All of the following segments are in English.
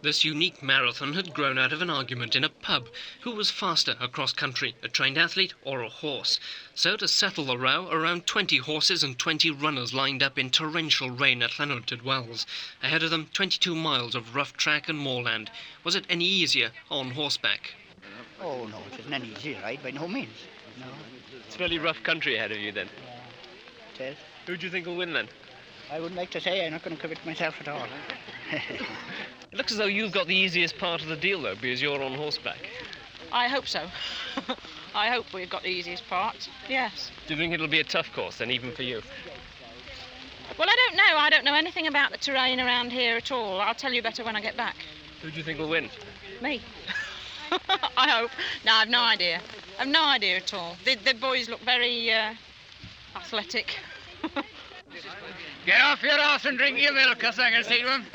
This unique marathon had grown out of an argument in a pub. Who was faster across country, a trained athlete or a horse? So to settle the row, around 20 horses and 20 runners lined up in torrential rain at Llanwrtyd Wells. Ahead of them, 22 miles of rough track and moorland. Was it any easier on horseback? Oh, no, it isn't any easy ride, by no means. No. It's fairly rough country ahead of you then. Yeah, it is. Who do you think will win then? I wouldn't like to say. I'm not going to commit myself at all. It looks as though you've got the easiest part of the deal though, because you're on horseback. I hope so. I hope we've got the easiest part, yes. Do you think it'll be a tough course then, even for you? Well, I don't know. I don't know anything about the terrain around here at all. I'll tell you better when I get back. Who do you think will win? Me. I hope. No, I've no idea. I've no idea at all. The boys look very athletic. Get off your ass and drink your milk, as I'm going to say to him.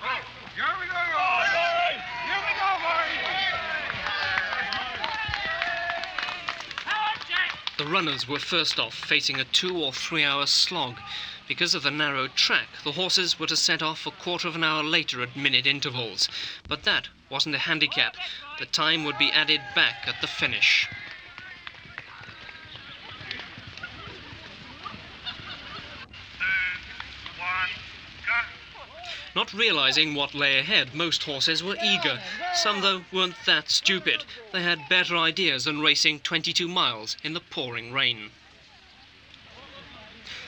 Here we go, boys! Here we go, boys! The runners were first off, facing a 2 or 3 hour slog. Because of the narrow track, the horses were to set off a quarter of an hour later at minute intervals. But that wasn't a handicap. The time would be added back at the finish. Not realising what lay ahead, most horses were eager. Some, though, weren't that stupid. They had better ideas than racing 22 miles in the pouring rain.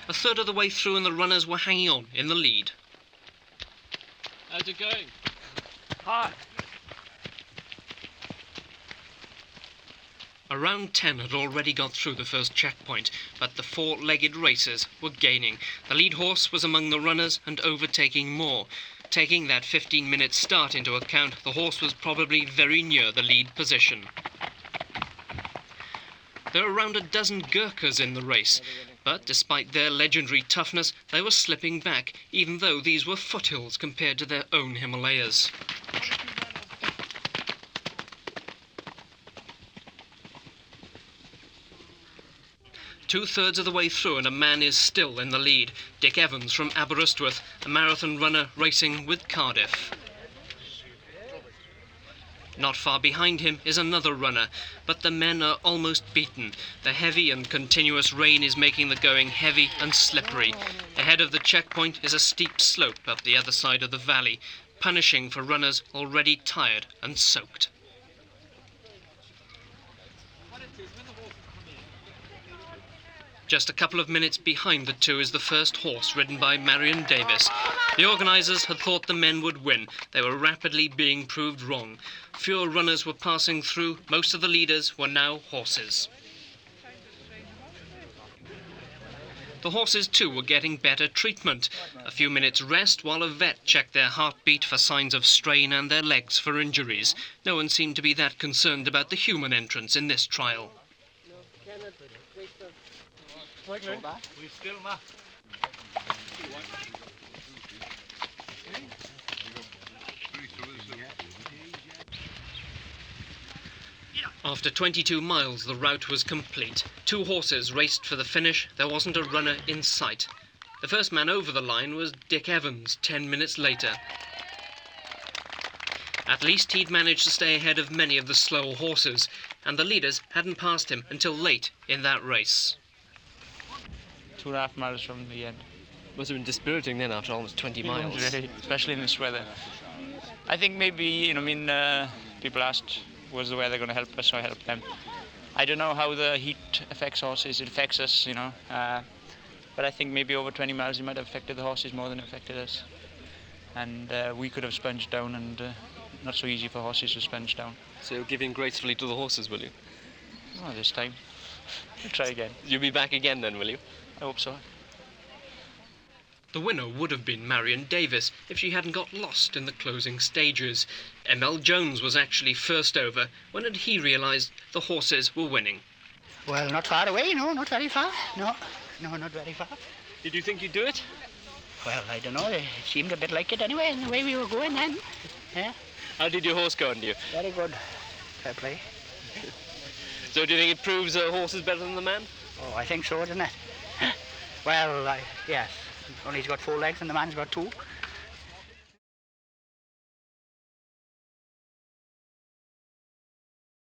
A third of the way through and the runners were hanging on in the lead. How's it going? Hi. Around 10 had already got through the first checkpoint, but the four-legged racers were gaining. The lead horse was among the runners and overtaking more. Taking that 15-minute start into account, the horse was probably very near the lead position. There were around a dozen Gurkhas in the race, but despite their legendary toughness, they were slipping back, even though these were foothills compared to their own Himalayas. Two-thirds of the way through and a man is still in the lead. Dick Evans from Aberystwyth, a marathon runner racing with Cardiff. Not far behind him is another runner, but the men are almost beaten. The heavy and continuous rain is making the going heavy and slippery. Ahead of the checkpoint is a steep slope up the other side of the valley, punishing for runners already tired and soaked. Just a couple of minutes behind the two is the first horse, ridden by Marion Davies. The organisers had thought the men would win. They were rapidly being proved wrong. Fewer runners were passing through. Most of the leaders were now horses. The horses too were getting better treatment. A few minutes rest while a vet checked their heartbeat for signs of strain and their legs for injuries. No one seemed to be that concerned about the human entrance in this trial. After 22 miles, the route was complete. 2 horses raced for the finish. There wasn't a runner in sight. The first man over the line was Dick Evans, 10 minutes later. At least he'd managed to stay ahead of many of the slow horses, and the leaders hadn't passed him until late in that race. 2.5 miles from the end. Must have been dispiriting then after almost 20 miles. Really, especially in this weather. I think maybe, people asked, was the weather going to help us, so I helped them. I don't know how the heat affects horses. It affects us, but I think maybe over 20 miles it might have affected the horses more than it affected us. And we could have sponged down, and not so easy for horses to sponge down. So you'll give in gracefully to the horses, will you? Not this time. We'll try again. You'll be back again then, will you? I hope so. The winner would have been Marion Davies if she hadn't got lost in the closing stages. M.L. Jones was actually first over. When had he realised the horses were winning? Well, not far away, no, not very far. No, not very far. Did you think you'd do it? Well, I don't know. It seemed a bit like it anyway, in the way we were going then. Yeah. How did your horse go under you? Very good. Fair play. So do you think it proves a horse is better than the man? Oh, I think so, doesn't it? Well, yes. Only he's got 4 legs and the man's got 2.